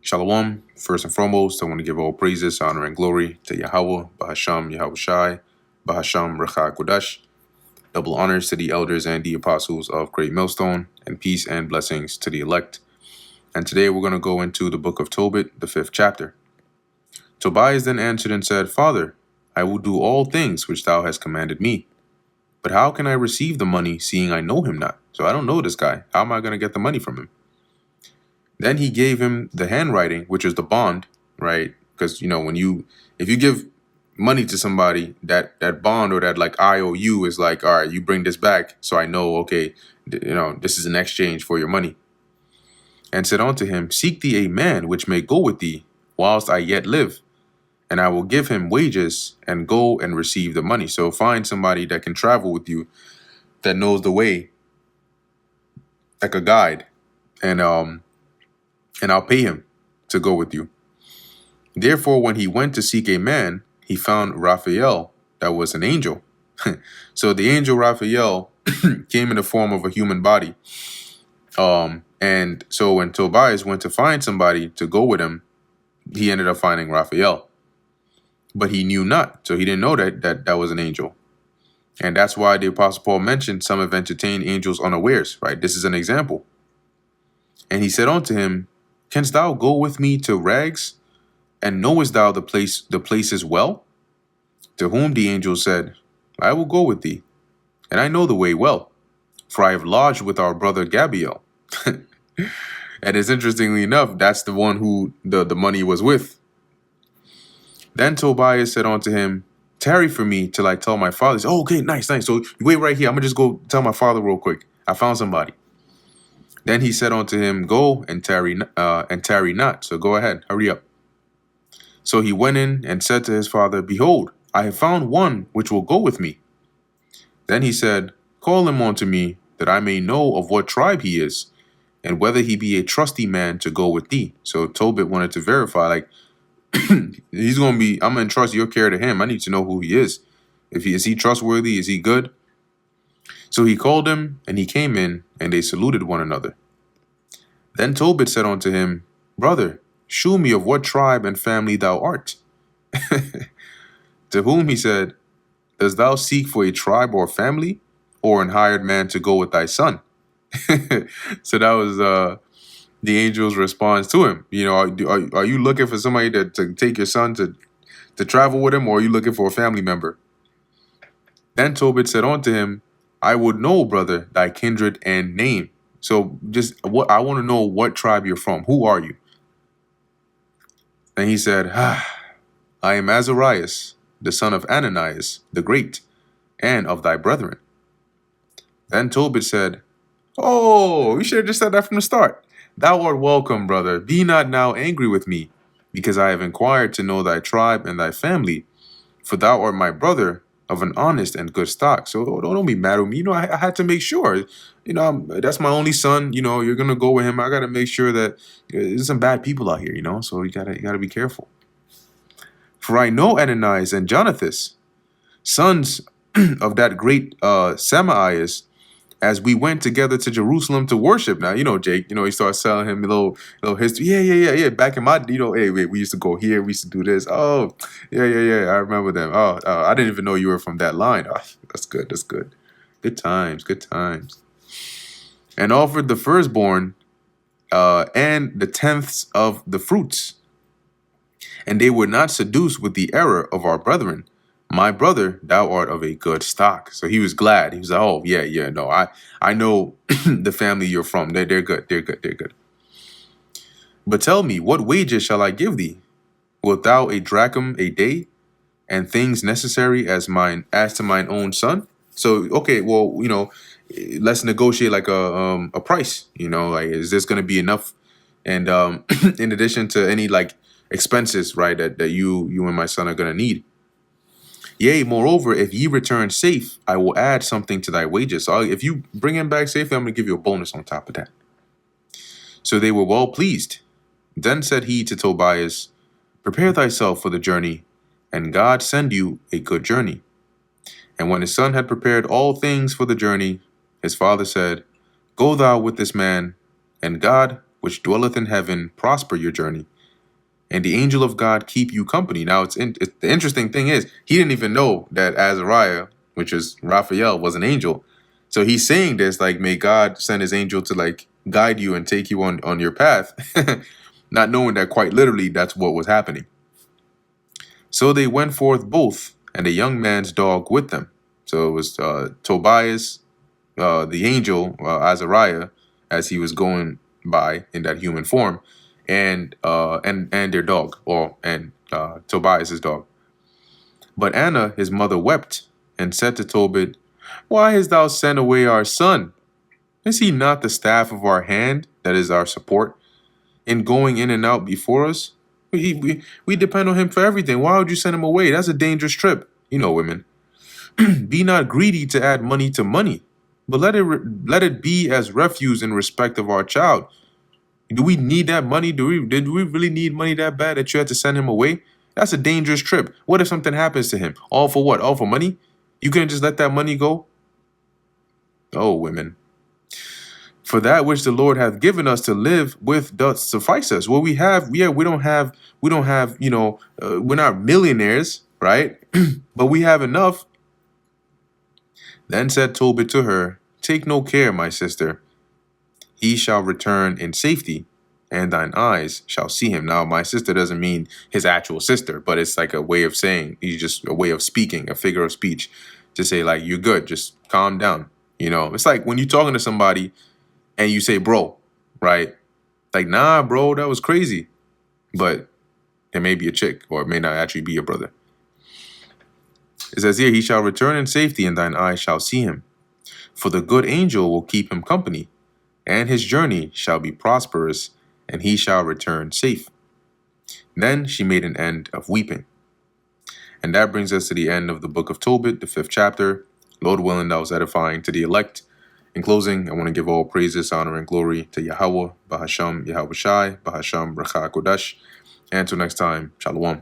Shalom. First and foremost, I want to give all praises, honor, and glory to Yahweh, Bahasham Yahweh Shai, Bahasham Recha Kodash. Double honors to the elders and the apostles of Great Millstone, and peace and blessings to the elect. And today we're going to go into the book of Tobit, the 5th chapter. Tobias then answered and said, Father, I will do all things which thou hast commanded me. But how can I receive the money, seeing I know him not? So I don't know this guy. How am I going to get the money from him? Then he gave him the handwriting, which is the bond, right? Because, if you give money to somebody, that bond or that like IOU is like, all right, you bring this back. So I know, okay, this is an exchange for your money. And said unto him, seek thee a man which may go with thee whilst I yet live, and I will give him wages and go and receive the money. So find somebody that can travel with you, that knows the way, like a guide, and I'll pay him to go with you. Therefore, when he went to seek a man, he found Raphael, that was an angel. So the angel Raphael came in the form of a human body. And so when Tobias went to find somebody to go with him, he ended up finding Raphael. But he knew not, so he didn't know that was an angel. And that's why the Apostle Paul mentioned some have entertained angels unawares, right? This is an example. And he said unto him, canst thou go with me to Rags? And knowest thou the places well? To whom the angel said, I will go with thee, and I know the way well, for I have lodged with our brother Gabriel. And it's interestingly enough, that's the one who the money was with. Then Tobias said unto him, tarry for me till I tell my father. He said, oh, okay, nice. So you wait right here. I'm going to just go tell my father real quick. I found somebody. Then he said unto him, go and tarry not. So go ahead, hurry up. So he went in and said to his father, behold, I have found one which will go with me. Then he said, call him unto me, that I may know of what tribe he is, and whether he be a trusty man to go with thee. So Tobit wanted to verify, like, I'm going to entrust your care to him. I need to know who he is. Is he trustworthy? Is he good? So he called him, and he came in, and they saluted one another. Then Tobit said unto him, brother, shew me of what tribe and family thou art. To whom he said, dost thou seek for a tribe or family, or an hired man to go with thy son? So that was the angel's response to him. Are you looking for somebody to take your son to travel with him, or are you looking for a family member? Then Tobit said unto him, I would know, brother, thy kindred and name. So I want to know what tribe you're from. Who are you? And he said, I am Azarias, the son of Ananias, the great, and of thy brethren. Then Tobit said, oh, you should have just said that from the start. Thou art welcome, brother. Be not now angry with me, because I have inquired to know thy tribe and thy family, for thou art my brother of an honest and good stock. So don't be mad with me. I had to make sure. That's my only son. You're gonna go with him. I gotta make sure that there's some bad people out here. So you gotta be careful. For I know Ananias and Jonathas, sons of that great Samaias, as we went together to Jerusalem to worship. Now, Jake, he starts telling him a little history. Yeah. Back in my, hey, wait, we used to go here. We used to do this. Oh, yeah. I remember them. Oh, I didn't even know you were from that line. Oh, that's good. Good times. And offered the firstborn and the tenths of the fruits. And they were not seduced with the error of our brethren. My brother, thou art of a good stock. So he was glad. He was like, oh, yeah, no, I know the family you're from. They're good. But tell me, what wages shall I give thee? Wilt thou a drachm a day, and things necessary as to mine own son? So, okay, well, let's negotiate like a price. Like, is this going to be enough? And in addition to any like expenses, right, that you and my son are going to need. Yea, moreover, if ye return safe, I will add something to thy wages. So if you bring him back safely, I'm going to give you a bonus on top of that. So they were well pleased. Then said he to Tobias, prepare thyself for the journey, and God send you a good journey. And when his son had prepared all things for the journey, his father said, go thou with this man, and God which dwelleth in heaven prosper your journey, and the angel of God keep you company. Now, the interesting thing is, he didn't even know that Azariah, which is Raphael, was an angel. So he's saying this like, may God send his angel to like guide you and take you on your path, not knowing that quite literally that's what was happening. So they went forth both, and a young man's dog with them. So it was Tobias, the angel, Azariah, as he was going by in that human form, and their dog, and Tobias's dog. But Anna, his mother, wept and said to Tobit, "Why hast thou sent away our son? Is he not the staff of our hand, that is our support, in going in and out before us? We depend on him for everything. Why would you send him away? That's a dangerous trip. You know, women. Be not greedy to add money to money, but let it be as refuse in respect of our child. Do we need that money? Did we really need money that bad that you had to send him away? That's a dangerous trip. What if something happens to him? All for what? All for money? You couldn't just let that money go? Oh, women. For that which the Lord hath given us to live with doth suffice us. What we have, we don't have, we're not millionaires, right? But we have enough. Then said Tobit to her, Take no care, my sister. He shall return in safety, and thine eyes shall see him. Now, my sister doesn't mean his actual sister, but it's like a way of saying, he's just a way of speaking, a figure of speech, to say like, you're good, just calm down. You know, it's like when you're talking to somebody and you say, bro, right? Like, nah, bro, that was crazy. But it may be a chick, or it may not actually be your brother. It says here, he shall return in safety, and thine eyes shall see him. For the good angel will keep him company, and his journey shall be prosperous, and he shall return safe. Then she made an end of weeping. And that brings us to the end of the book of Tobit, the 5th chapter. Lord willing, that was edifying to the elect. In closing, I want to give all praises, honor, and glory to Yahweh, Bahasham, Yahweh Shai, Bahasham, Bracha Kodash. And until next time, Shalom.